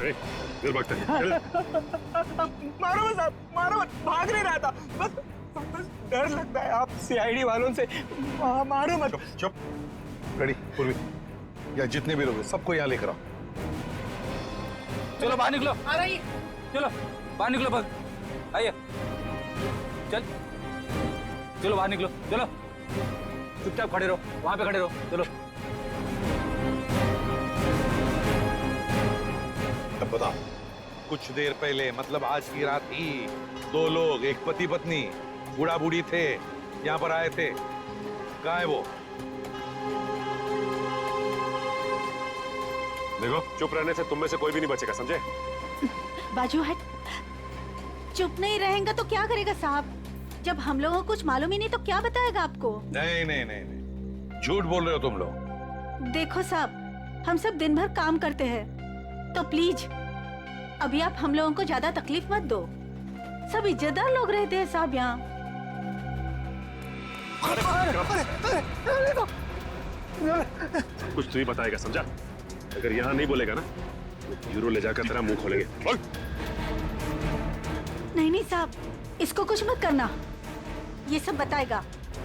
इधर भागता है। मारो मत साहब, मारो मत, भाग नहीं रहा था, बस डर लगता है आप सीआईडी वालों से। मारो मत। चुप। रेडी पूर्वी, या जितने भी लोग हैं सबको यहाँ लेकर आओ। चलो बाहर निकलो। आ रही। चलो बाहर निकलो, भाग आइए। चल चलो बाहर निकलो, चलो चुपचाप खड़े रहो, वहां पे खड़े रहो। चलो अब बताओ, कुछ देर पहले मतलब आज की रात ही 2 लोग, एक पति पत्नी, बूढ़ा बूढ़ी थे, यहाँ पर आए थे। कहाँ है वो? देखो, चुप रहने से तुम में से कोई भी नहीं बचेगा, समझे? बाजू हट। चुप नहीं रहेगा तो क्या करेगा साहब? जब हम लोगों को कुछ मालूम ही नहीं तो क्या बताएगा आपको? नहीं नहीं नहीं नहीं, झूठ बोल रहे हो तुम लोग। देखो साहब, हम सब दिन भर काम करते हैं, तो प्लीज अभी आप हम लोगों को ज्यादा तकलीफ मत दो। सब इज्जतदार लोग रहते हैं साहब यहाँ। सब कुछ तू ही बताएगा, समझा? अगर यहाँ नहीं बोलेगा ना तो यूरो ले जाकर तेरा मुंह खोलेंगे। बोल। नहीं नहीं साहब, इसको कुछ मत करना, ये सब बताएगा।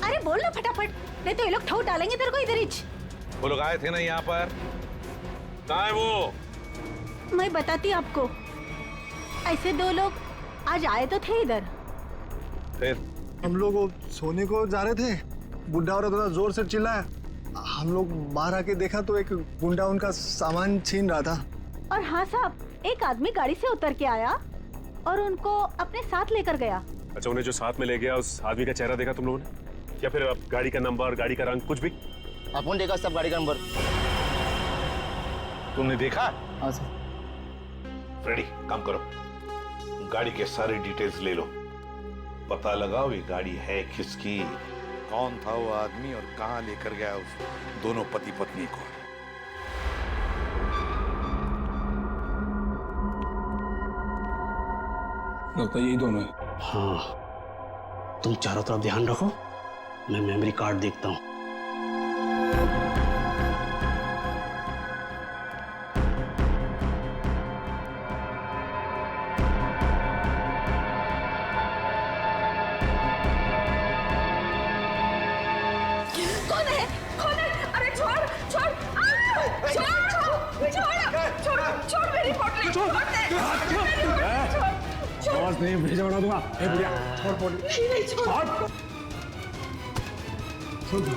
अरे बोल ना फटाफट, नहीं तो ये लोग ठोक डालेंगे तेरे को इधर ही। वो लोग आए थे ना यहाँ पर, कहाँ है वो? मैं बताती आपको, ऐसे 2 लोग आज आए तो थे इधर। फिर हम लोग वो सोने को जा रहे थे, बुढ़ा औरत थोड़ा जोर से चिल्लाया, हम लोग बाहर आके देखा तो एक गुंडा उनका सामान छीन रहा था। और हाँ साहब, एक आदमी गाड़ी से उतर के आया और उनको अपने साथ लेकर गया। अच्छा, उन्हें जो साथ में ले गया उस आदमी का चेहरा देखा तुम लोगों ने? या फिर अब गाड़ी का नंबर, गाड़ी का रंग, कुछ भी? अपन देखा सब गाड़ी का नंबर। तुमने देखा? हाँ सर। रेडी, काम करो, गाड़ी के सारे डिटेल्स ले लो, पता लगाओ ये गाड़ी है किसकी, कौन था वो आदमी और कहां लेकर गया उस दोनों पति पत्नी को। लगता है यही दोनों है। हाँ, तुम चारों तरफ ध्यान रखो, मैं मेमोरी कार्ड देखता हूँ। कौन है? कौन है? अरे छोड़ छोड़, छोड़ मेरी पोटली, छोड़ दे। आवाज नहीं भेजा बना दूंगा। ए बुढ़िया, छोड़ पोटली। नहीं छोड़। छोड़ दे।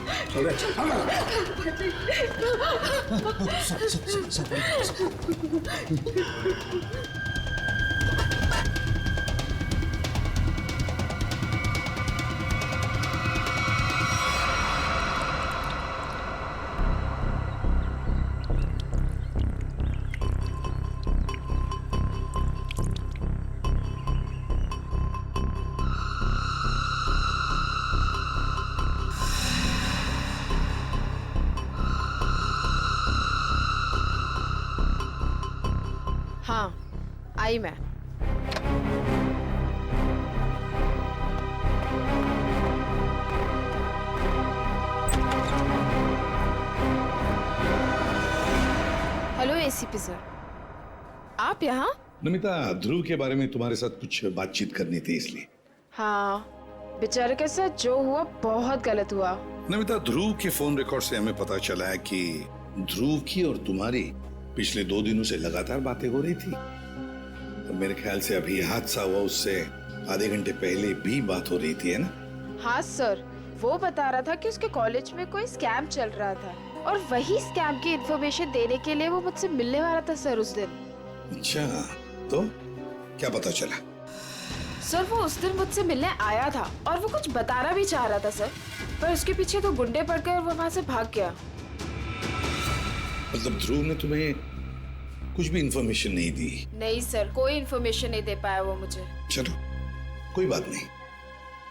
हाँ, आई मैं। हेलो एसीपी सर, आप यहाँ? नमिता, ध्रुव के बारे में तुम्हारे साथ कुछ बातचीत करनी थी इसलिए। हाँ, बेचारे के साथ जो हुआ बहुत गलत हुआ। नमिता, ध्रुव के फोन रिकॉर्ड से हमें पता चला है कि ध्रुव की और तुम्हारी पिछले 2 दिनों से लगातार बातें हो रही थी। तो मेरे ख्याल से अभी हादसा हुआ उससे आधे घंटे पहले भी बात हो रही थी, है ना? हाँ सर, वो बता रहा था कि उसके कॉलेज में कोई स्कैम चल रहा था और वही स्कैम की इन्फॉर्मेशन देने के लिए वो मुझसे मिलने वाला था सर उस दिन। अच्छा, तो क्या पता चला? सर वो उस दिन मुझसे मिलने आया था और वो कुछ बताना भी चाह रहा था सर, पर उसके पीछे 2 गुंडे पड़ गए और वो वहां से भाग गया। मतलब ध्रुव ने तुम्हें कुछ भी इंफॉर्मेशन नहीं दी? नहीं सर, कोई इन्फॉर्मेशन नहीं दे पाया वो मुझे। चलो कोई बात नहीं,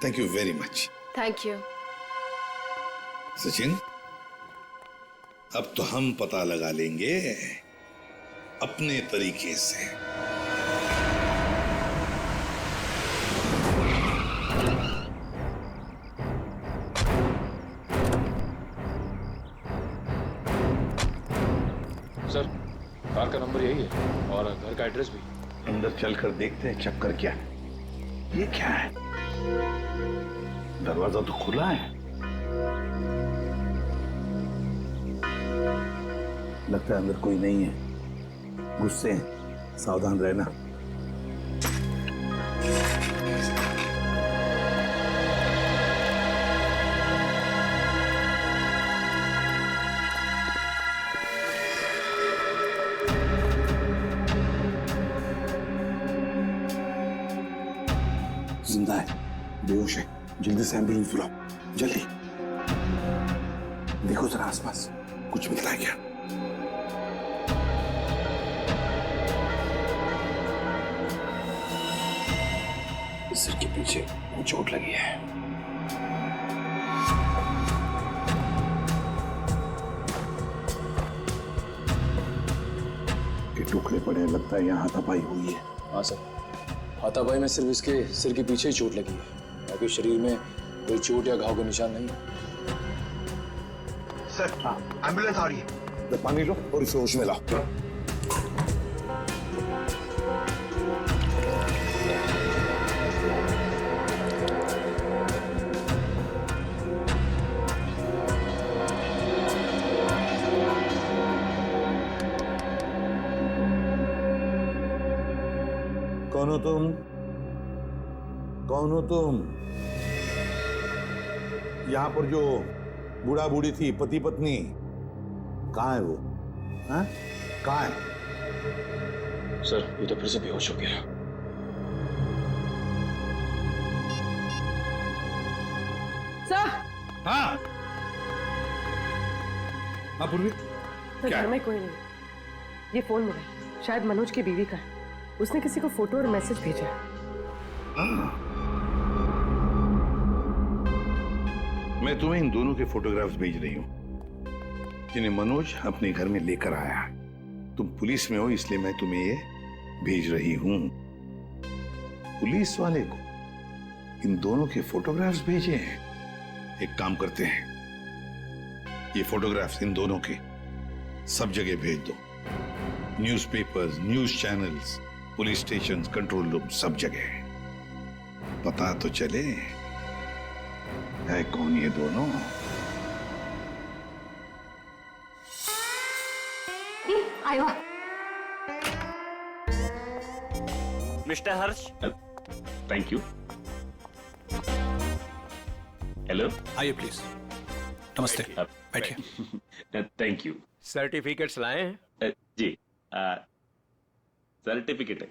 thank you very much. Thank you. Sachin, अब तो हम पता लगा लेंगे अपने तरीके से। सर, कार का नंबर यही है और घर का एड्रेस भी। अंदर चलकर देखते हैं चक्कर क्या है। ये क्या है? दरवाजा तो खुला है। लगता है अंदर कोई नहीं है। गुस्से हैं, सावधान रहना। जिंदा है, बेहोश है। जल्दी से एम्बुलेंस बुलाओ, जल्दी। देखो जरा आसपास कुछ मिलता है क्या? सिर के पीछे चोट लगी है। के टुकड़े पड़े हैं, लगता है यहाँ हाथापाई हुई है। हाँ सर, हाथापाई में सिर्फ इसके सिर के पीछे ही चोट लगी है, बाकी शरीर में कोई चोट या घाव का निशान नहीं है। सर, एम्बुलेंस आ रही है। तो पानी लो और इसे होश में लाओ। कौन हो तुम? कौन हो तुम? यहां पर जो बूढ़ा बूढ़ी थी, पति पत्नी, कहाँ है वो? हाँ? कहाँ है? सर, ये तो फिर से बेहोश हो गया। सर, हाँ? हाँ पूर्वी? तो क्या घर में कोई नहीं। ये फोन मिला, शायद मनोज की बीवी का है। उसने किसी को फोटो और मैसेज भेजा है। मैं तुम्हें इन दोनों के फोटोग्राफ्स भेज रही हूं जिन्हें मनोज अपने घर में लेकर आया है। तुम पुलिस में हो इसलिए मैं तुम्हें ये भेज रही हूं। पुलिस वाले को इन दोनों के फोटोग्राफ्स भेजे हैं। एक काम करते हैं, ये फोटोग्राफ्स इन दोनों के सब जगह भेज दो। Newspapers, news channels, police station, control room, सब जगह। पता तो चले है कौन ये दोनों। आयो। Mister Harsh, thank you. Hello, आइए प्लीज। नमस्ते, बैठिए। Thank you. सर्टिफिकेट्स लाए हैं? जी, सर्टिफिकेट है।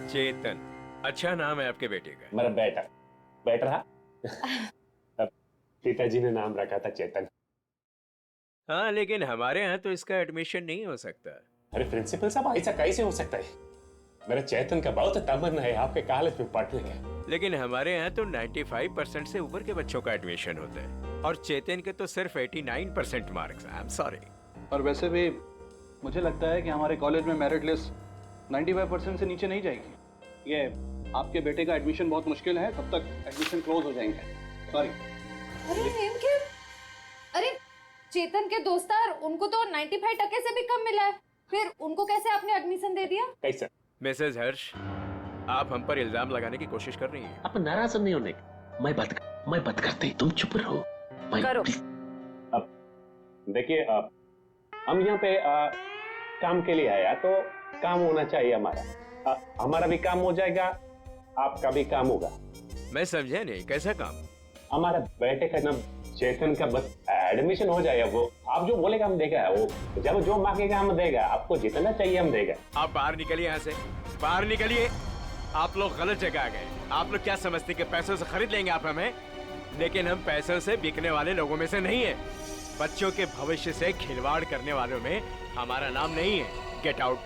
चेतन, अच्छा नाम है आपके बेटे का। मेरा बेटा बैठ रहा। पिताजी ने नाम रखा था चेतन। हाँ, लेकिन हमारे यहाँ तो इसका एडमिशन नहीं हो सकता। अरे प्रिंसिपल साहब, ऐसा कैसे हो सकता है? मेरा चेतन का बहुत तमन्ना है आपके कॉलेज में पढ़ने का। लेकिन हमारे यहाँ तो 95% से ऊपर के बच्चों का एडमिशन होता है और चेतन के तो सिर्फ 89% मार्क्स। I am sorry. और वैसे भी मुझे लगता है कि हमारे कॉलेज में मेरिट लिस्ट 95% से नीचे नहीं जाएगी। ये आपके बेटे का एडमिशन बहुत मुश्किल है, तब तक एडमिशन क्लोज हो जाएंगे। सॉरी। अरे चेतन के दोस्तार, उनको तो 95% से भी कम मिला है, फिर उनको कैसे आपने एडमिशन दे दिया? कैसे? मिसेज हर्ष, आप हम पर इल्जाम लगाने की कोशिश कर रही हैं। आप नाराज नहीं होने। मैं बात करते, तुम चुप रहो। करो। अब देखिए, हम यहाँ पे काम के लिए आया तो काम होना चाहिए हमारा। हमारा भी काम हो जाएगा, आपका भी काम होगा। मैं समझा नहीं, कैसा काम? हमारा बेटे का नाम चेतन का बस एडमिशन हो जाएगा। वो आप जो बोलेगा हम देगा, वो जब जो मांगेगा हम देगा। आपको जितना चाहिए हम देगा। आप बाहर निकलिए, यहाँ से बाहर निकलिए। आप लोग गलत जगह आ गए। आप लोग क्या समझते कि पैसों से खरीद लेंगे आप हमें? लेकिन हम पैसों से बिकने वाले लोगों में से नहीं है। बच्चों के भविष्य से खिलवाड़ करने वालों में हमारा नाम नहीं है। गेट आउट,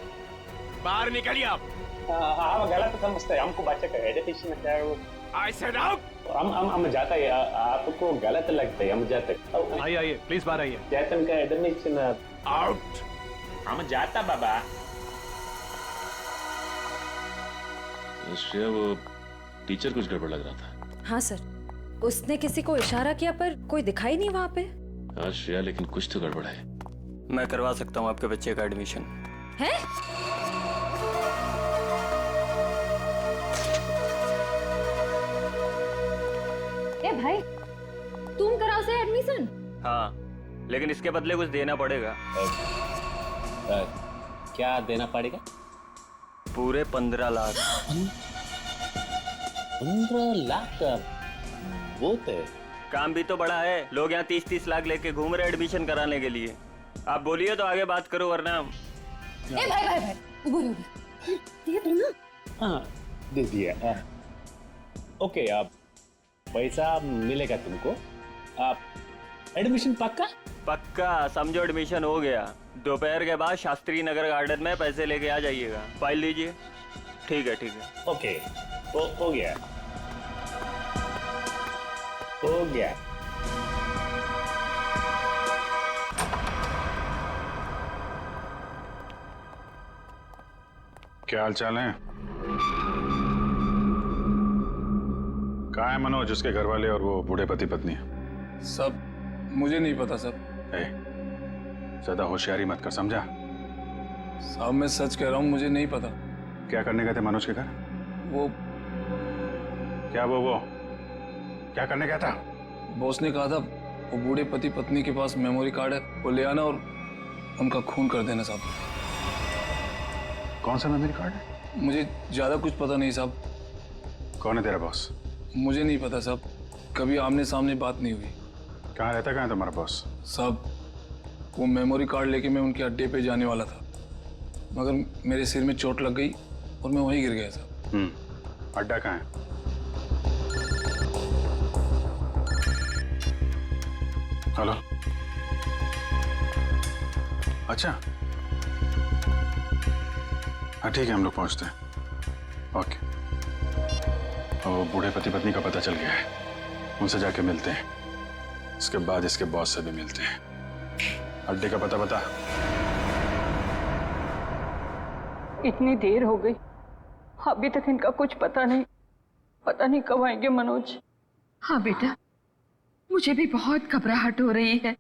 बाहर निकलिए आप। आप गलत समझते हैं, हमको बच्चे का एजुकेशन क्या है वो। I said out। हम जाता है, आपको गलत लगता है, हम जाते। आइए प्लीज बाहर आइए। चेतन का एडमिशन आउट। हम जाता बाबा। श्रेया, वो टीचर कुछ गड़बड़ लग रहा था। हाँ सर, उसने किसी को इशारा किया पर कोई दिखाई नहीं वहाँ पे। हाँ श्रेया, लेकिन कुछ तो गड़बड़ है। मैं करवा सकता हूँ आपके बच्चे का एडमिशन। है? ए भाई, तुम कराओ से एडमिशन? हाँ, लेकिन इसके बदले कुछ देना पड़ेगा। क्या देना पड़ेगा? पूरे 15 लाख। 15 लाख का बहुत है। काम भी तो बड़ा है, लोग यहाँ 30-30 लाख लेके घूम रहे एडमिशन कराने के लिए। आप बोलिए तो आगे बात करो, वरना। ए भाई भाई भाई, उबर दे दो ना। हाँ, दे दिया। ओके, आप पैसा मिलेगा तुमको। आप एडमिशन पक्का? पक्का, समझो एडमिशन हो गया। दोपहर के बाद शास्त्री नगर गार्डन में पैसे लेके आ जाइएगा। फाइल लीजिए। ठीक है, ठीक है। ओके, हो गया, हो गया। क्या हाल चाल है? कहाँ है मनोज, उसके घर वाले और वो बूढ़े पति पत्नी? सब मुझे नहीं पता सब। ज्यादा होशियारी मत कर, समझा? साहब मैं सच कह रहा हूँ, मुझे नहीं पता। क्या करने गए थे मनोज के घर? वो क्या वो क्या करने गया था? बॉस ने कहा था वो बूढ़े पति पत्नी के पास मेमोरी कार्ड है, वो ले आना और उनका खून कर देना साहब। कौन सा मेमोरी कार्ड है? मुझे ज्यादा कुछ पता नहीं साहब। कौन है तेरा बॉस? मुझे नहीं पता साहब, कभी आमने सामने बात नहीं हुई। कहाँ रहता, कहाँ है तुम्हारा बॉस? साहब वो मेमोरी कार्ड लेके मैं उनके अड्डे पे जाने वाला था, मगर मेरे सिर में चोट लग गई और मैं वहीं गिर गया साहब। अड्डा कहाँ है? हेलो, अच्छा, हाँ ठीक है, हम लोग पहुंचते हैं। ओके। और बूढ़े पति पत्नी का पता चल गया है, उनसे जाके मिलते हैं। इसके बाद इसके बॉस से भी मिलते हैं। अड्डे का पता बता। इतनी देर हो गई, अभी तक इनका कुछ पता नहीं कब आएंगे मनोज। हाँ बेटा, मुझे भी बहुत घबराहट हो रही है।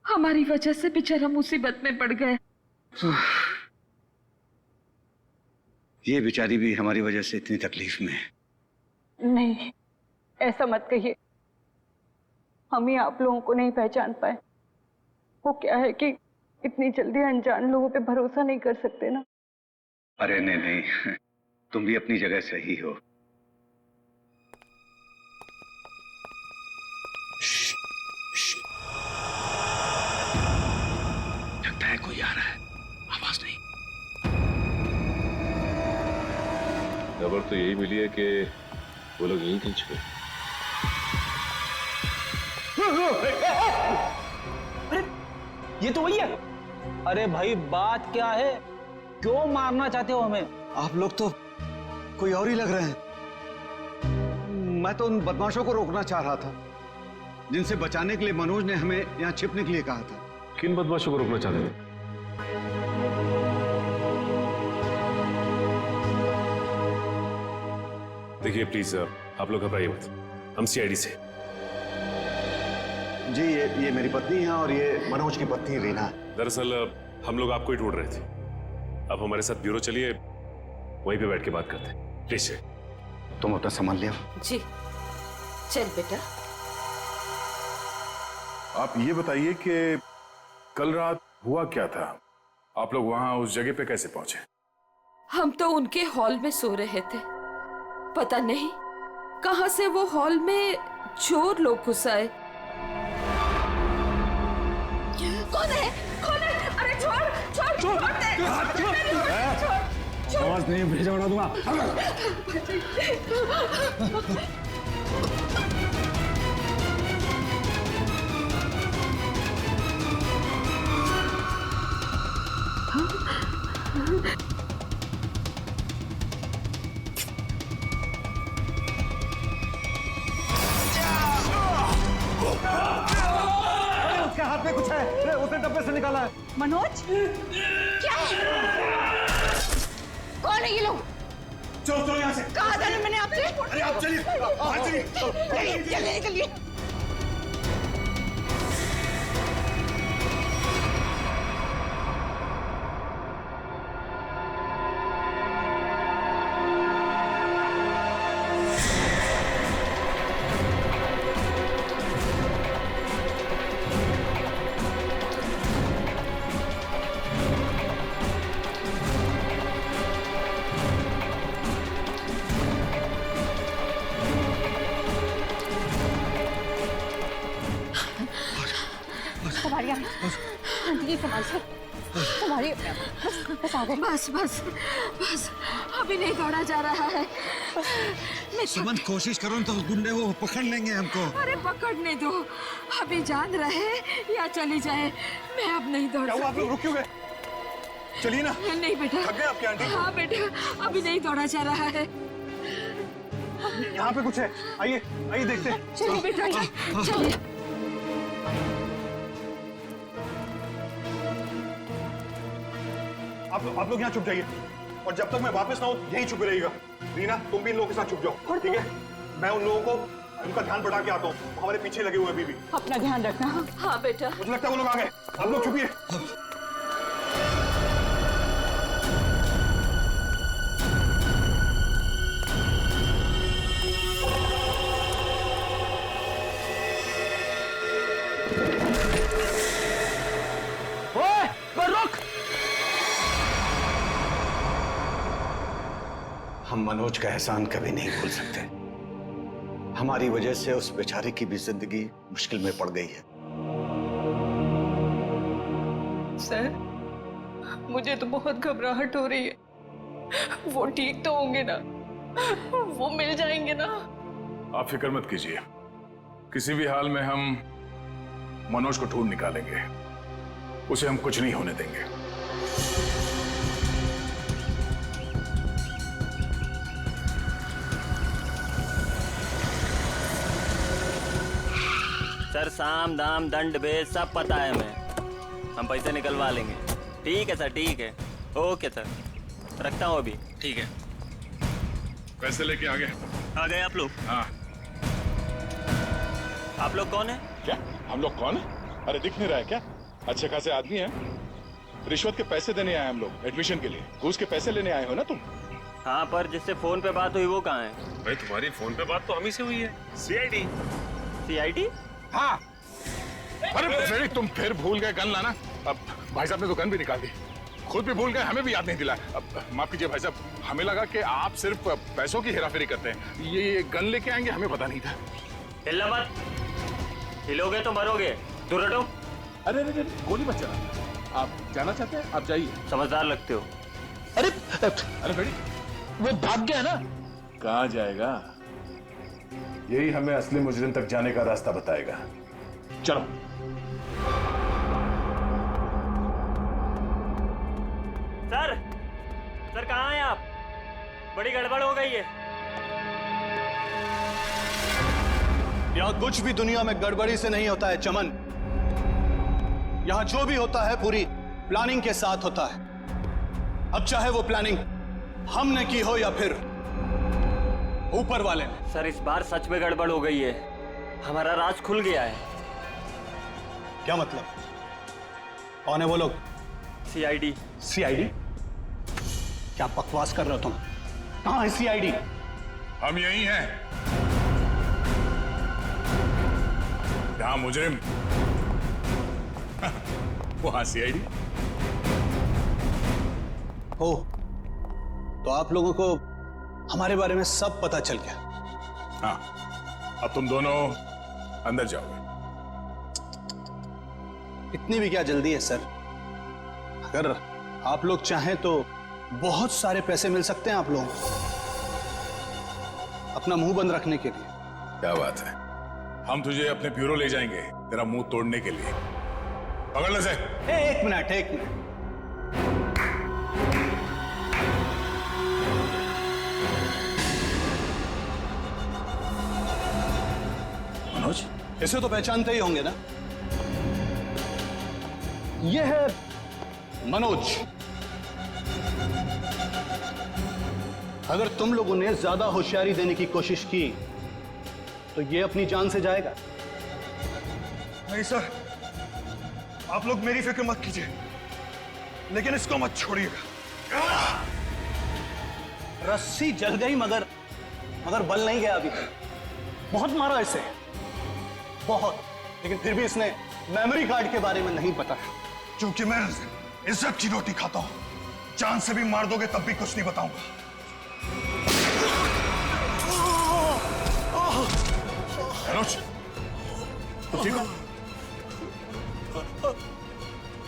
हमारी वजह से बेचारा मुसीबत में पड़ गए। ये बेचारी भी हमारी वजह से इतनी तकलीफ में है। नहीं, ऐसा मत कहिए, हम ही आप लोगों को नहीं पहचान पाए। वो क्या है कि इतनी जल्दी अनजान लोगों पे भरोसा नहीं कर सकते ना। अरे नहीं, तुम भी अपनी जगह सही हो। लगता है कोई आ रहा है, आवाज नहीं। खबर तो यही मिली है कि वो लोग यहीं कहीं छुपे। अरे ये तो वही है। अरे भाई बात क्या है, क्यों मारना चाहते हो हमें? आप लोग तो कोई और ही लग रहे हैं। मैं तो उन बदमाशों को रोकना चाह रहा था जिनसे बचाने के लिए मनोज ने हमें यहाँ छिपने के लिए कहा था। किन बदमाशों को रोकना चाहते थे? देखिए प्लीज, आप लोग घबराइए मत, हम सीआईडी से। जी ये मेरी पत्नी है और ये मनोज की पत्नी रीना। दरअसल हम लोग आपको ही ढूंढ रहे थे। अब हमारे साथ ब्यूरो चलिए, वहीं पे बैठ के बात करते हैं। प्लीज तुम अपना सामान ले आओ। जी चल बेटा। आप ये बताइए कि कल रात हुआ क्या था? आप लोग वहां उस जगह पे कैसे पहुंचे? हम तो उनके हॉल में सो रहे थे, पता नहीं कहां से वो हॉल में चोर लोग घुस आए। कौन है? अरे छोड़ दे। आवाज नहीं, भेजा उड़ा दूंगा। उसके हाथ में कुछ है, उसने डब्बे से निकाला है। मनोज, क्या? कौन है ये लोग? चलो चलो यहाँ से। कहा था ना मैंने आपसे? अरे आप चलिए, बाहर चलिए। चलिए चलिए। बस आ गए। बस बस बस अभी नहीं दौड़ा जा रहा है। सुमन कोशिश करो तो गुंडे वो पकड़ लेंगे हमको। अरे पकड़ने दो, अभी जान रहे या चली जाए, मैं अब नहीं दौड़ सकती। आप लोग रुक क्यों गए? चलिए ना। नहीं बेटा। थक गए आपकी आंटी? हाँ बेटा, अभी नहीं दौड़ा जा रहा है। यहाँ पे कुछ है, आइए आइए देखते हैं। चलिए बेटा, चलिए। आप लोग यहाँ चुप जाइए और जब तक मैं वापस ना हूँ यहीं छुपे रहिएगा। रीना तुम भी इन लोगों के साथ छुप जाओ, ठीक है? मैं उन लोगों को उनका ध्यान बढ़ा के आता हूँ, हमारे पीछे लगे हुए अभी भी। अपना ध्यान रखना। हाँ बेटा। मुझे लगता है वो लोग आ गए, आप लोग छुपिए। हम मनोज का एहसान कभी नहीं भूल सकते। हमारी वजह से उस बेचारे की भी जिंदगी मुश्किल में पड़ गई है। सर, मुझे तो बहुत घबराहट हो रही है। वो ठीक तो होंगे ना? वो मिल जाएंगे ना? आप फिक्र मत कीजिए, किसी भी हाल में हम मनोज को ढूंढ निकालेंगे। उसे हम कुछ नहीं होने देंगे। सर, साम दाम दंड भेद सब पता है हमें। हम पैसे निकलवा लेंगे। ठीक है सर, ठीक है। ओके सर, रखता हूँ अभी। ठीक है। पैसे लेके आ गए आप लोग? हाँ। आप लोग कौन है? क्या हम लोग कौन है? अरे दिख नहीं रहा है क्या? अच्छे खासे आदमी हैं। रिश्वत के पैसे देने आए हम लोग, एडमिशन के लिए। घूस के पैसे लेने आए हो ना तुम? हाँ, पर जिससे फोन पे बात हुई वो कहाँ है? भाई तुम्हारी फोन पे बात तो हम ही से हुई है। सीआईडी। सीआईडी? हाँ। अरे फ्रेडी, तुम फिर भूल गए गन लाना। अब भाई साहब ने तो गन भी निकाल दी, खुद भी भूल गए, हमें भी याद नहीं दिला। अब माफ कीजिए भाई साहब, हमें लगा कि आप सिर्फ पैसों की हेराफेरी करते हैं। ये गन लेके आएंगे, हमें पता नहीं था। हिलना मत, हिलोगे तो मरोगे। दूर हटो। अरे अरे गोली मत चला। आप जाना चाहते हैं? आप जाइए। समझदार लगते हो। अरे फ्रेडी, वो भाग गया ना। कहाँ जाएगा? यही हमें असली मुजरिम तक जाने का रास्ता बताएगा। चलो। सर कहाँ हैं आप? बड़ी गड़बड़ हो गई है। यहाँ कुछ भी दुनिया में गड़बड़ी से नहीं होता है चमन। यहाँ जो भी होता है पूरी प्लानिंग के साथ होता है। अब चाहे वो प्लानिंग हमने की हो या फिर ऊपर वाले ने। सर, इस बार सच में गड़बड़ हो गई है। हमारा राज खुल गया है। क्या मतलब? कौन है वो लोग? सीआईडी। सीआईडी? क्या बकवास कर रहे हो तुम? कहाँ है सीआईडी? हम यही हैं। यहाँ मुजरिम, वहां सीआईडी। हो तो आप लोगों को हमारे बारे में सब पता चल गया। हाँ, अब तुम दोनों अंदर जाओगे। इतनी भी क्या जल्दी है सर? अगर आप लोग चाहें तो बहुत सारे पैसे मिल सकते हैं आप लोगों को, अपना मुंह बंद रखने के लिए। क्या बात है, हम तुझे अपने ब्यूरो ले जाएंगे तेरा मुंह तोड़ने के लिए। पकड़ ले से। एक मिनट। मनोज, इसे तो पहचानते ही होंगे ना? ये है मनोज। अगर तुम लोगों ने ज्यादा होशियारी देने की कोशिश की तो ये अपनी जान से जाएगा। नहीं सर, आप लोग मेरी फिक्र मत कीजिए, लेकिन इसको मत छोड़िएगा। रस्सी जल गई मगर बल नहीं गया अभी। बहुत मारा इसे, बहुत, लेकिन फिर भी इसने मेमोरी कार्ड के बारे में नहीं पता। क्योंकि मैं इज्जत की रोटी खाता हूं, जान से भी मार दोगे तब भी कुछ नहीं बताऊंगा। मनोज, तुम ठीक हो?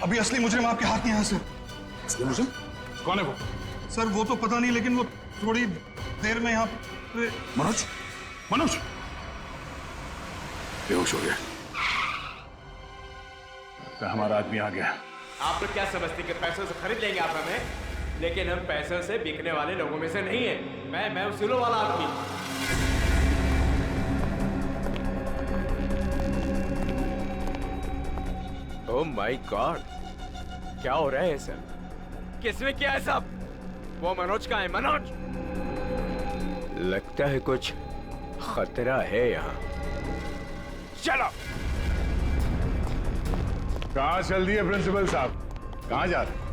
अभी असली मुजरिम आपके हाथ में है सर। असली मुजरिम? कौन है वो? सर वो तो पता नहीं, लेकिन वो थोड़ी देर में यहाँ पे। मनोज, मनोज बेहोश हो गया। तो हमारा आदमी आ गया। आप लोग क्या समझते कि पैसों से खरीद लेंगे आप हमें, लेकिन हम पैसों से बिकने वाले लोगों में से नहीं है। मैं उसूलों वाला आदमी। ओह माय गॉड, क्या हो रहा है सर? किसने किया है सब? वो मनोज का है। मनोज, लगता है कुछ खतरा है यहाँ। चलो। कहाँ चल दिए प्रिंसिपल साहब? कहाँ जा रहे?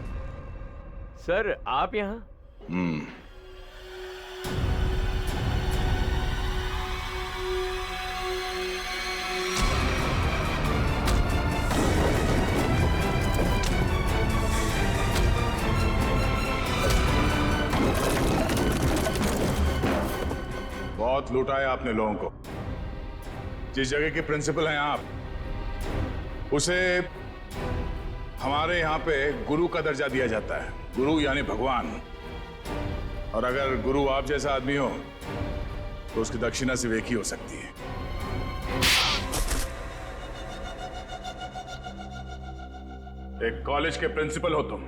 सर आप यहाँ? बहुत लूटा है आपने लोगों को। जिस जगह के प्रिंसिपल हैं आप, उसे हमारे यहाँ पे गुरु का दर्जा दिया जाता है। गुरु यानी भगवान। और अगर गुरु आप जैसा आदमी हो तो उसकी दक्षिणा सिर्फ एक ही हो सकती है। एक कॉलेज के प्रिंसिपल हो तुम।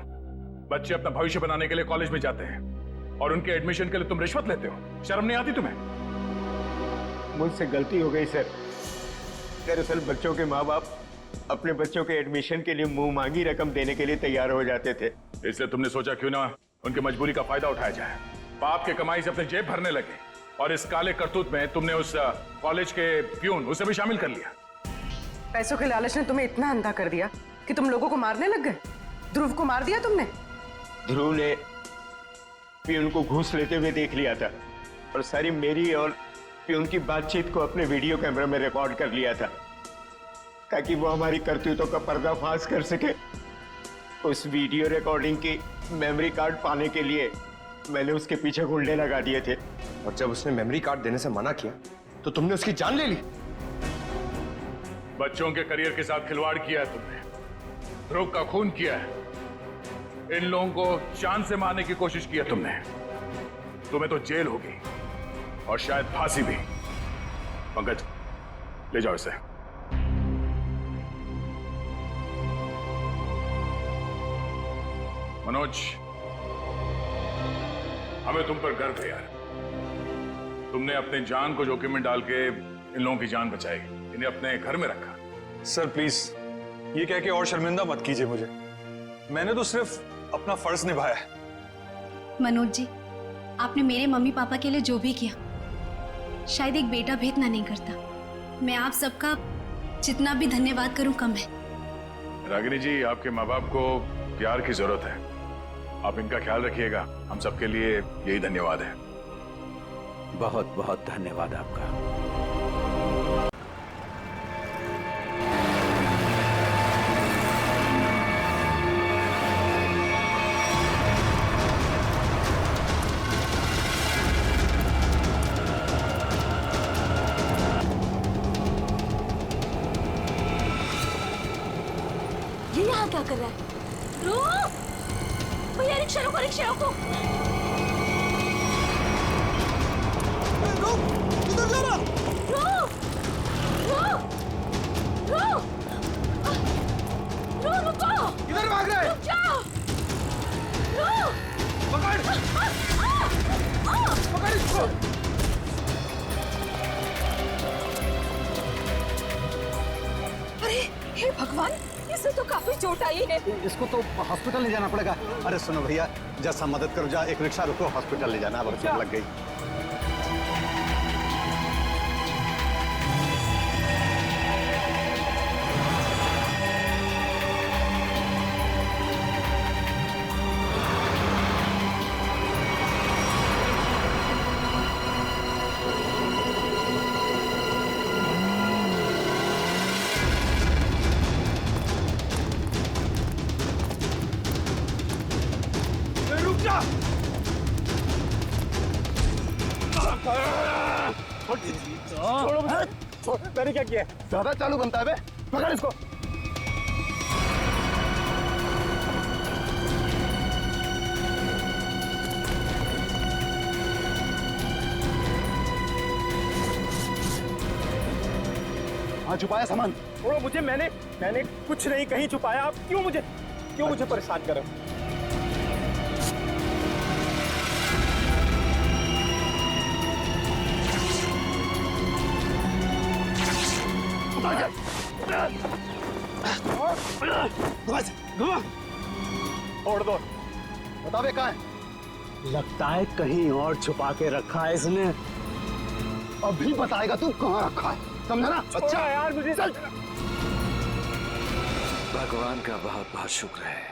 बच्चे अपना भविष्य बनाने के लिए कॉलेज में जाते हैं और उनके एडमिशन के लिए तुम रिश्वत लेते हो। शर्म नहीं आती तुम्हें? मुझसे गलती हो गई सर। दरअसल बच्चों के माँ बाप अपने बच्चों के एडमिशन के लिए मुंह मांगी रकम देने के लिए तैयार हो जाते थे। इसलिए तुमने सोचा क्यों ना उनकी मजबूरी का फायदा उठाया जाए। बाप के कमाई से अपने जेब भरने लगे और इस काले करतूत में तुमने उस कॉलेज के प्यून उसे भी शामिल कर लिया। पैसों के लालच ने तुम्हें इतना अंधा कर दिया कि तुम लोगों को मारने लग गए। ध्रुव को मार दिया तुमने। ध्रुव ने प्यून को घूस लेते हुए देख लिया था और सारी मेरी और प्यून की बातचीत को अपने वीडियो कैमरा में रिकॉर्ड कर लिया था ताकि वो हमारी करतूतों का पर्दाफाश कर सके। उस वीडियो रिकॉर्डिंग की मेमोरी कार्ड पाने के लिए मैंने उसके पीछे गुंडे लगा दिए थे। और जब उसने मेमोरी कार्ड देने से मना किया तो तुमने उसकी जान ले ली। बच्चों के करियर के साथ खिलवाड़ किया है तुमने। ध्रुव का खून किया है। इन लोगों को जान से मारने की कोशिश की है तुमने। तुम्हें तो जेल होगी और शायद फांसी भी। पंकज, ले जाओ इसे। मनोज, हमें तुम पर गर्व है यार। तुमने अपने जान को जोखिम में डाल के इन लोगों की जान बचाई, इन्हें अपने घर में रखा। सर प्लीज ये कह के और शर्मिंदा मत कीजिए मुझे। मैंने तो सिर्फ अपना फर्ज निभाया है। मनोज जी, आपने मेरे मम्मी पापा के लिए जो भी किया, शायद एक बेटा भी इतना नहीं करता। मैं आप सबका जितना भी धन्यवाद करूं कम है। रागिनी जी, आपके माँ बाप को प्यार की जरूरत है। आप इनका ख्याल रखिएगा। हम सबके लिए यही धन्यवाद है। बहुत बहुत धन्यवाद आपका। ये यहाँ क्या कर रहा है? भैया रिक्शा रोको, रिक्शा रोको। किधर जा रहा? रुको। किधर भाग रहा है? रुक जाओ। पकड़ इसको। अरे हे भगवान, ये इसे तो काफी चोट आई है। इसको तो हॉस्पिटल ले जाना पड़ेगा। अरे सुनो भैया, जैसा मदद करो, जा एक रिक्शा रुको, हॉस्पिटल ले जाना, अब चोट लग गई। मैंने क्या किया? ज्यादा चालू बनता है बे, पकड़ इसको। हाँ, छुपाया सामान। छोड़ो मुझे, मैंने कुछ नहीं कहीं छुपाया। आप क्यों मुझे परेशान कर रहे हो? छोड़ दो। बता बे कहाँ है? लगता है कहीं और छुपा के रखा है इसने। अभी बताएगा तू कहाँ रखा है, समझा ना? अच्छा यार, मुझे चल। भगवान का बहुत बहुत शुक्र है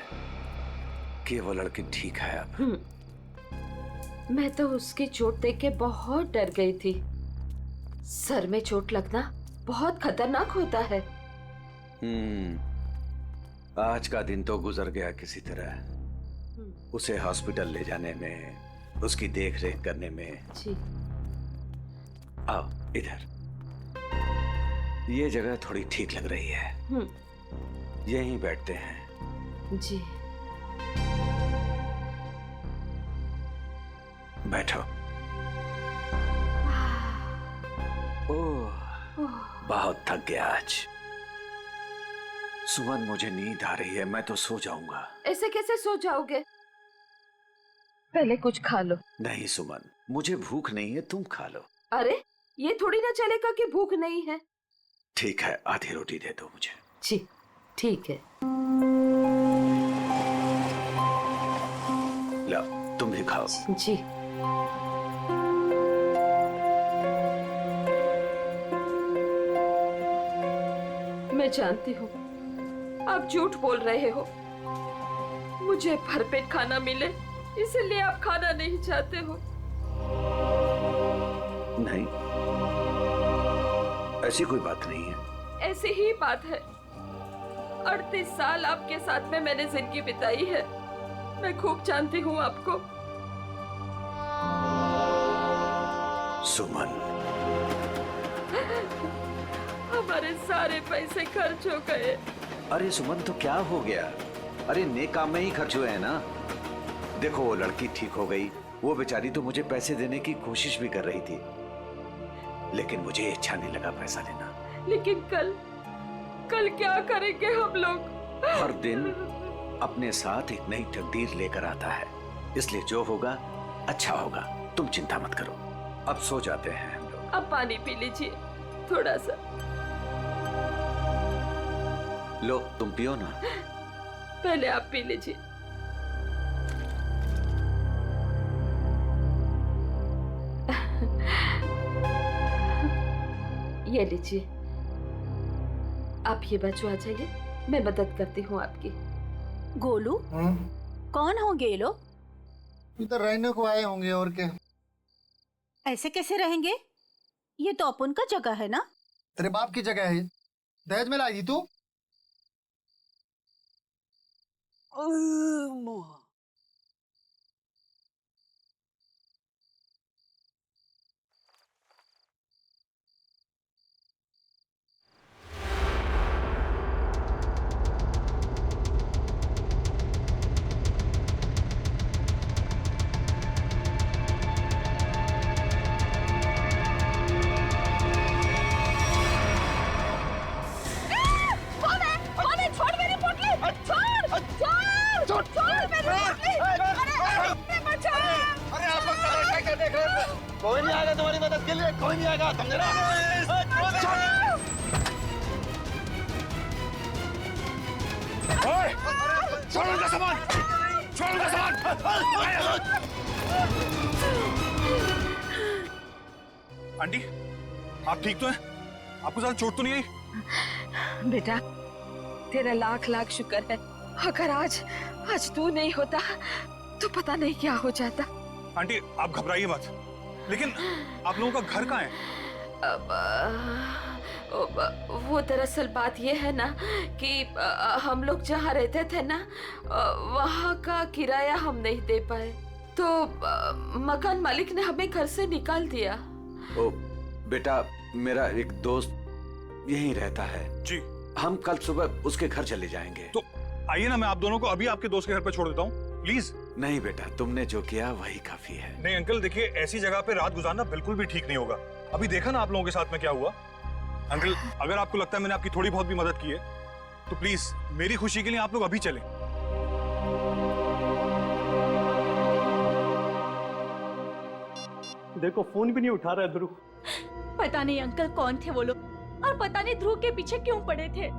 कि वो लड़की ठीक है अब। मैं तो उसकी चोट देख के बहुत डर गई थी। सर में चोट लगना बहुत खतरनाक होता है। आज का दिन तो गुजर गया किसी तरह। उसे हॉस्पिटल ले जाने में, उसकी देख रेख करने में। जी। आओ इधर, ये जगह थोड़ी ठीक लग रही है। यहीं बैठते हैं। जी। बैठो। ओह, बहुत थक गया आज। सुमन, मुझे नींद आ रही है, मैं तो सो जाऊंगा। ऐसे कैसे सो जाओगे? पहले कुछ खा लो। नहीं सुमन, मुझे भूख नहीं है, तुम खा लो। अरे ये थोड़ी ना चलेगा कि भूख नहीं है। ठीक है, आधी रोटी दे दो मुझे। जी ठीक है। लो तुम भी खाओ। जी। मैं जानती हूँ आप झूठ बोल रहे हो। मुझे भरपेट खाना मिले इसलिए आप खाना नहीं चाहते हो। नहीं, ऐसी कोई बात नहीं है। ऐसी ही बात है। 38 साल आपके साथ में मैंने जिंदगी बिताई है। मैं खूब जानती हूँ आपको। सुमन, हमारे सारे पैसे खर्च हो गए। अरे सुमन, तो क्या हो गया? अरे नेक काम में ही खर्च हुए हैं ना। देखो वो लड़की ठीक हो गई, वो बेचारी तो मुझे पैसे देने की कोशिश भी कर रही थी, लेकिन मुझे अच्छा नहीं लगा पैसा देना। लेकिन कल क्या करेंगे हम लोग? हर दिन अपने साथ एक नई तकदीर लेकर आता है, इसलिए जो होगा अच्छा होगा। तुम चिंता मत करो, अब सो जाते हैं हम लोग। अब पानी पी लीजिए थोड़ा सा। लो तुम पियो ना। पहले आप पी लीजिए। ये लीजिए। आप ये बच्चों आ जाइए, मैं मदद करती हूँ आपकी। गोलू, कौन होंगे ये लोग? इधर रहने को आए होंगे और क्या। ऐसे कैसे रहेंगे? ये तो अपन का जगह है ना। तेरे बाप की जगह है, दहेज में लाई थी तू। कोई नहीं आएगा तुम्हारी मदद के लिए, कोई नहीं आएगा, समझे ना? छोड़ उनका सामान, छोड़ उनका सामान। आंटी, आप ठीक तो हैं? आपको ज्यादा चोट तो नहीं आई? बेटा तेरा लाख लाख शुक्र है। अगर आज तू नहीं होता तो पता नहीं क्या हो जाता। आंटी आप घबराइए मत, लेकिन आप लोगों का घर कहाँ है? वो दरअसल बात ये है ना कि हम लोग जहाँ रहते थे ना वहाँ का किराया हम नहीं दे पाए, तो मकान मालिक ने हमें घर से निकाल दिया। ओ बेटा, मेरा एक दोस्त यहीं रहता है जी। हम कल सुबह उसके घर चले जाएंगे। तो आइए ना, मैं आप दोनों को अभी आपके दोस्त के घर पर छोड़ देता हूँ, प्लीज। नहीं बेटा, तुमने जो किया वही काफी है। नहीं अंकल, देखिए ऐसी जगह पे रात गुजारना बिल्कुल भी ठीक नहीं होगा। अभी देखा ना आप लोगों के साथ में क्या हुआ। अंकल, अगर आपको लगता है मैंने आपकी थोड़ी बहुत भी मदद की है तो प्लीज मेरी खुशी के लिए आप लोग अभी चलें। देखो फोन भी नहीं उठा रहा है ध्रुव। पता नहीं अंकल कौन थे वो लोग, और पता नहीं ध्रुव के पीछे क्यों पड़े थे।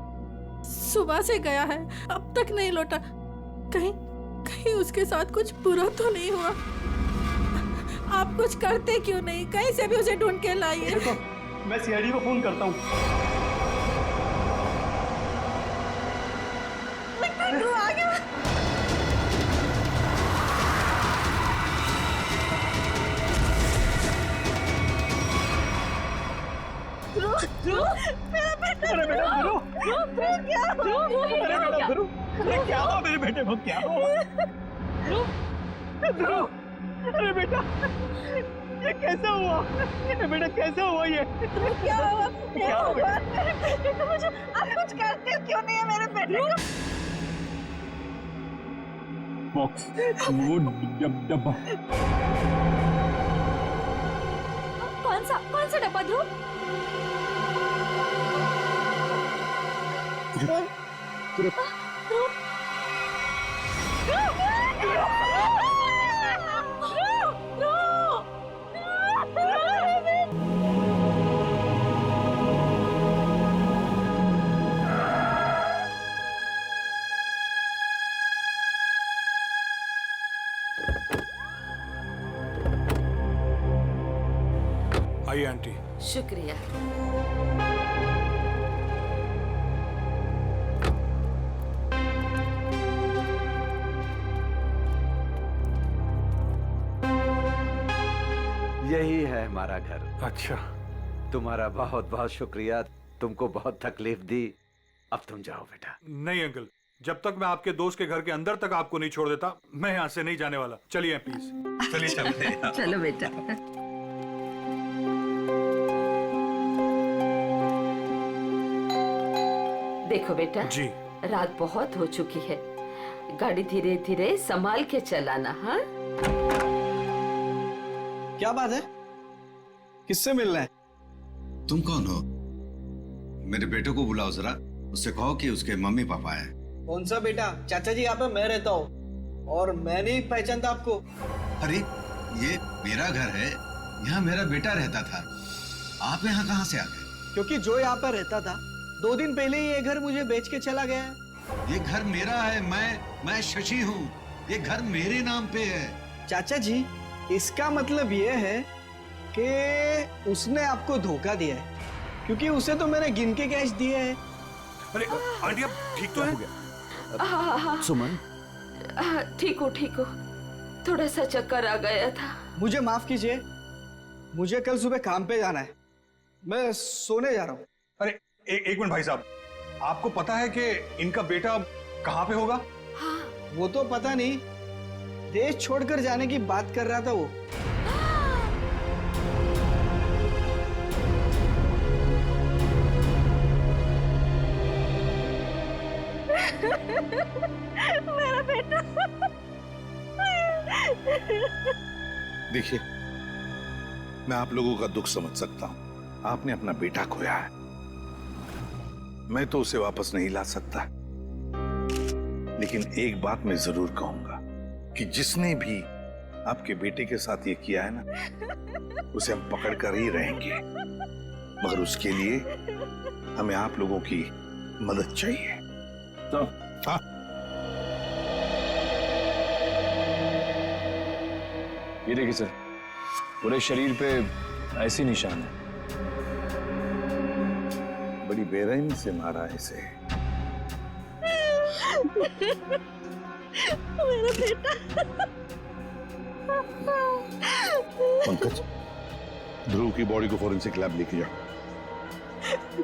सुबह से गया है, अब तक नहीं लौटा। कहीं उसके साथ कुछ बुरा तो नहीं हुआ? आप कुछ करते क्यों नहीं? कहीं से भी उसे ढूंढ के लाइए। मैं सीआईडी को फोन करता हूँ। ध्रुव आ गया। ध्रुव, मेरा बेटा। अरे बेटा ध्रुव, क्या ध्रुव, अरे क्या हुआ मेरे बेटे को? क्या हुआ ध्रुव? अरे बेटा, ये कैसे हुआ? ये बेटा कैसे हुआ ये? क्या हुआ? क्या हुआ? मुझे आप कुछ करते क्यों नहीं है मेरे बेटे को? बॉक्स, वो डब्बा। कौन सा डब्बा ध्रुव? आइए आंटी। शुक्रिया। यही है हमारा घर। अच्छा, तुम्हारा बहुत बहुत शुक्रिया, तुमको बहुत तकलीफ दी। अब तुम जाओ बेटा। नहीं अंकल, जब तक मैं आपके दोस्त के घर के अंदर तक आपको नहीं छोड़ देता, मैं यहाँ से नहीं जाने वाला। चलिए प्लीज, चलिए चलते हैं। चलो बेटा। देखो बेटा जी, रात बहुत हो चुकी है, गाड़ी धीरे धीरे संभाल के चलाना। हाँ, क्या बात है? किससे मिलना है? तुम कौन हो? मेरे बेटे को बुलाओ जरा, उससे कहो कि उसके मम्मी पापा है। कौन सा बेटा? चाचा जी यहाँ पे मैं रहता हूँ और मैं नहीं पहचानता आपको। अरे ये मेरा घर है, यहाँ मेरा बेटा रहता था। आप यहाँ कहाँ से आ गए? क्योंकि जो यहाँ पर रहता था 2 दिन पहले ही ये घर मुझे बेच के चला गया है। ये घर मेरा है, मैं शशि हूँ। ये घर मेरे नाम पे है। चाचा जी, इसका मतलब ये है कि उसने आपको धोखा दिया है, क्योंकि उसे तो मैंने गिन के कैश दिए हैं। अरे आंटी आप ठीक तो हैं? हाँ, सुमन, ठीक हो ठीक हो, थोड़ा सा चक्कर आ गया था। मुझे माफ कीजिए, मुझे कल सुबह काम पे जाना है, मैं सोने जा रहा हूँ। अरे एक मिनट भाई साहब, आपको पता है कि इनका बेटा कहाँ पे होगा? हाँ। वो तो पता नहीं, देश छोड़कर जाने की बात कर रहा था वो। मेरा बेटा। देखिए, मैं आप लोगों का दुख समझ सकता हूं। आपने अपना बेटा खोया है, मैं तो उसे वापस नहीं ला सकता, लेकिन एक बात मैं जरूर कहूंगा कि जिसने भी आपके बेटे के साथ ये किया है ना, उसे हम पकड़ कर ही रहेंगे, मगर उसके लिए हमें आप लोगों की मदद चाहिए। तो हाँ, ये देखिए सर, पूरे शरीर पे ऐसी निशान है। बड़ी बेरहमी से मारा है इसे। मेरा बेटा। पंकज, ध्रुव की बॉडी को फॉरेंसिक लैब लेके जाओ।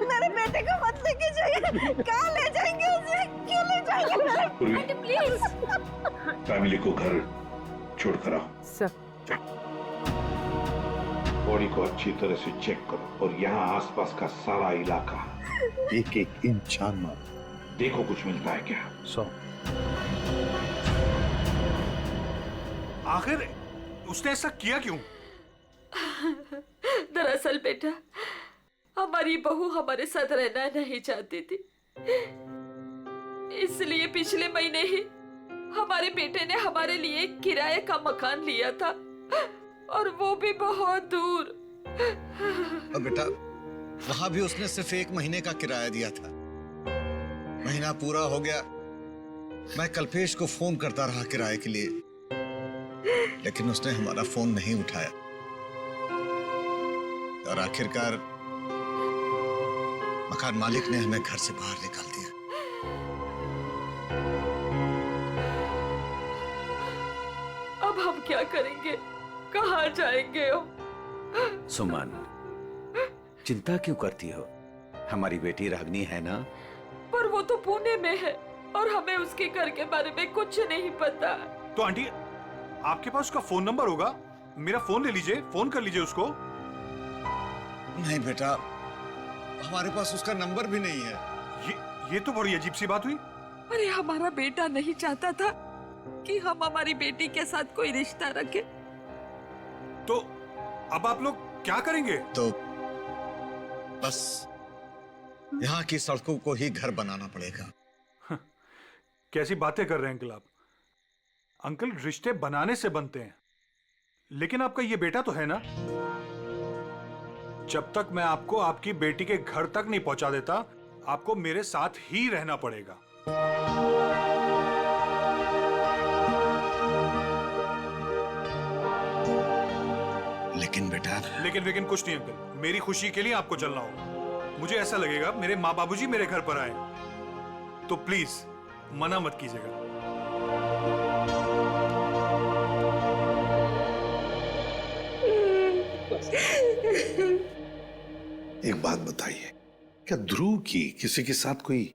मेरे बेटे को मत लेके जाइए। कहाँ ले जाएंगे उसे? क्यों ले जाएंगे मेरे बेटे? प्लीज। फैमिली को घर छोड़कर आओ। सर, बॉडी को अच्छी तरह से चेक करो और यहाँ आसपास का सारा इलाका एक एक इंच छान मारो, देखो कुछ मिलता है क्या। आखिर उसने ऐसा किया क्यों? दरअसल बेटा, हमारी बहू हमारे साथ रहना नहीं चाहती थी, इसलिए पिछले महीने ही हमारे बेटे ने हमारे लिए किराए का मकान लिया था, और वो भी बहुत दूर। और बेटा, वहां भी उसने सिर्फ 1 महीने का किराया दिया था। महीना पूरा हो गया, मैं कल्पेश को फोन करता रहा किराए के लिए, लेकिन उसने हमारा फोन नहीं उठाया और आखिरकार मकान मालिक ने हमें घर से बाहर निकाल दिया। अब हम क्या करेंगे? कहाँ जाएंगे हम? सुमन, चिंता क्यों करती हो? हमारी बेटी रागनी है ना? पर वो तो पुणे में है और हमें उसके घर के बारे में कुछ नहीं पता। तो आंटी, आपके पास उसका फोन नंबर होगा, मेरा फोन ले लीजिए, फोन कर लीजिए उसको। नहीं बेटा, हमारे पास उसका नंबर भी नहीं है। ये तो बड़ी अजीब सी बात हुई। अरे हमारा बेटा नहीं चाहता था कि हम हमारी बेटी के साथ कोई रिश्ता रखें। तो अब आप लोग क्या करेंगे? तो बस यहाँ की सड़कों को ही घर बनाना पड़ेगा। कैसी बातें कर रहे हैं अंकल आप? अंकल, रिश्ते बनाने से बनते हैं, लेकिन आपका ये बेटा तो है ना। जब तक मैं आपको आपकी बेटी के घर तक नहीं पहुंचा देता, आपको मेरे साथ ही रहना पड़ेगा। लेकिन बेटा, लेकिन कुछ नहीं अंकल, मेरी खुशी के लिए आपको चलना होगा। मुझे ऐसा लगेगा मेरे माँ बाबूजी मेरे घर पर आए, तो प्लीज मना मत कीजिएगा। एक बात बताइए, क्या ध्रुव की किसी के साथ कोई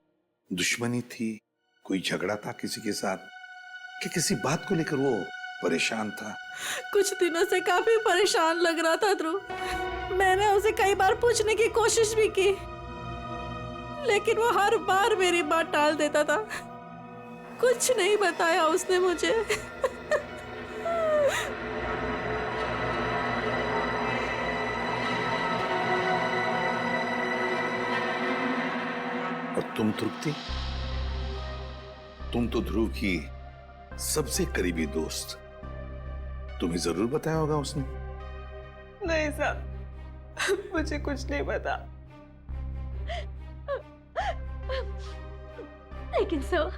दुश्मनी थी, कोई झगड़ा था किसी के साथ, कि किसी बात को लेकर वो परेशान था? कुछ दिनों से काफी परेशान लग रहा था ध्रुव। मैंने उसे कई बार पूछने की कोशिश भी की, लेकिन वो हर बार मेरी बात टाल देता था। कुछ नहीं बताया उसने मुझे। और तुम तृप्ति, तुम तो ध्रुव की सबसे करीबी दोस्त, तुम्हें जरूर बताया होगा उसने। नहीं साहब, मुझे कुछ नहीं पता। लेकिन सर,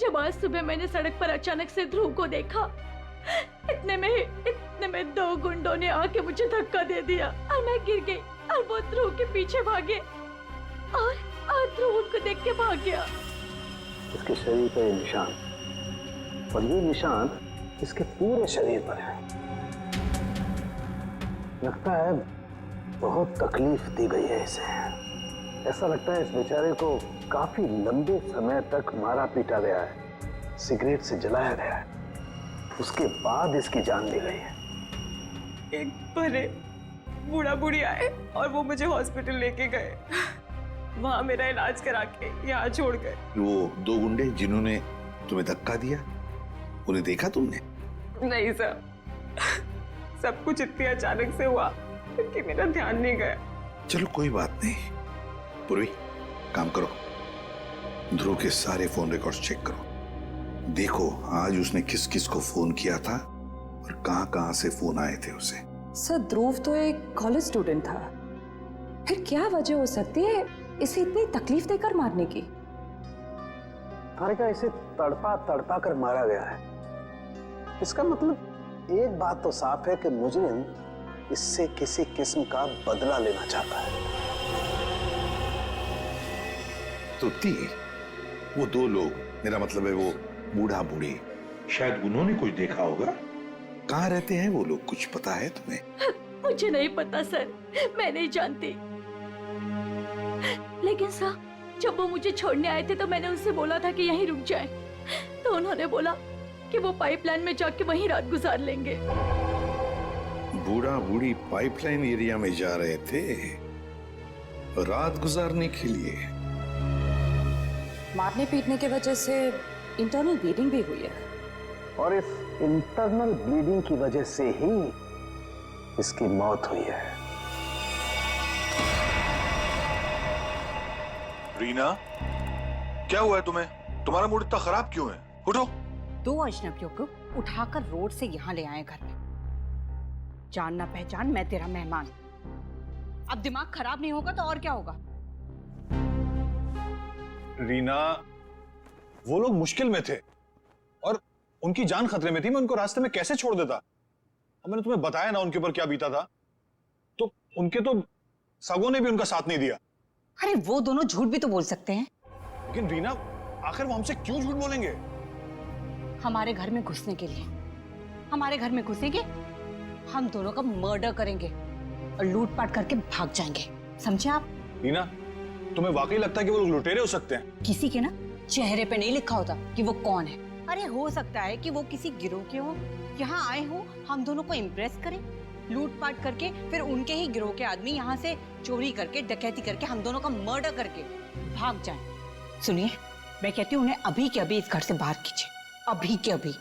जब आज सुबह मैंने सड़क पर अचानक से ध्रुव को देखा, इतने में 2 गुंडों ने आके मुझे धक्का दे दिया और मैं गिर गई और वो ध्रुव के पीछे भागे और ध्रुव उनको देख के भाग गया। इसके शरीर पर ये निशान, और ये निशान इसके पूरे शरीर पर है। लगता है बहुत तकलीफ दी गई है इसे। ऐसा लगता है इस बेचारे को काफी लंबे समय तक मारा पीटा गया है, सिगरेट से जलाया गया है, उसके बाद इसकी जान ली गई है। एक बड़े बूढ़ा बूढ़ी आए और वो मुझे हॉस्पिटल लेके गए, वहां मेरा इलाज करा के यहाँ छोड़ गए। वो 2 गुंडे जिन्होंने तुम्हें धक्का दिया, उन्हें देखा तुमने? नहीं सर, सब कुछ इतनी अचानक से हुआ कि मेरा ध्यान नहीं गया। चलो कोई बात नहीं, पूर्वी काम करो, ध्रुव के सारे फोन रिकॉर्ड्स चेक करो, देखो आज उसने किस किस को फोन किया था और कहां से फोन आए थे उसे। सर, ध्रुव तो एक कॉलेज स्टूडेंट था, फिर क्या वजह हो सकती है इसे इतनी तकलीफ देकर मारने की? तारिका, इसे तड़पा तड़पा कर मारा गया है। इसका मतलब एक बात तो साफ है कि मुजरिम इससे किसी किस्म का बदला लेना चाहता है। तो वो दो लोग, मेरा मतलब है वो बूढ़ा बूढ़ी, शायद उन्होंने कुछ देखा होगा। कहाँ रहते हैं वो लोग, कुछ पता है तुम्हें? मुझे नहीं पता सर, मैं नहीं जानती। लेकिन सर, जब वो मुझे छोड़ने आए थे तो मैंने उनसे बोला था कि यहीं रुक जाएं। तो उन्होंने बोला कि वो पाइपलाइन में जाके वहीं रात गुजार लेंगे। बूढ़ा बूढ़ी पाइपलाइन एरिया में जा रहे थे रात गुजारने के लिए। मारने पीटने की वजह से इंटरनल ब्लीडिंग भी हुई है, और इस इंटरनल ब्लीडिंग की वजह से ही इसकी मौत हुई है। रीना, क्या हुआ है तुम्हें? तुम्हारा मूड इतना खराब क्यों है? उठो। 2 अजनबियों को उठाकर रोड से यहाँ ले आए घर में। जान ना पहचान, मैं तेरा मेहमान। अब दिमाग खराब नहीं होगा तो और क्या होगा? रीना, वो लोग मुश्किल में थे और उनकी जान खतरे में थी। मैं उनको रास्ते में कैसे छोड़ देता? अब मैंने तुम्हें बताया ना उनके ऊपर क्या बीता था, तो उनके तो सगों ने भी उनका साथ नहीं दिया। अरे वो दोनों झूठ भी तो बोल सकते हैं। लेकिन रीना, आखिर वो हमसे क्यों झूठ बोलेंगे? हमारे घर में घुसने के लिए। हमारे घर में घुसेंगे, हम दोनों का मर्डर करेंगे और लूटपाट करके भाग जाएंगे, समझे आप? रीना, तुम्हें वाकई लगता है कि वो लोग लुटेरे हो सकते हैं? किसी के ना चेहरे पे नहीं लिखा होता कि वो कौन है। अरे हो सकता है कि वो किसी गिरोह के हो, यहाँ आए हो हम दोनों को इम्प्रेस करें, लूटपाट करके फिर उनके ही गिरोह के आदमी यहाँ से चोरी करके, डकैती करके, हम दोनों का मर्डर करके भाग जाएं। सुनिए, मैं कहती हूँ उन्हें अभी के अभी इस घर से बाहर कीजिए, अभी के अभी।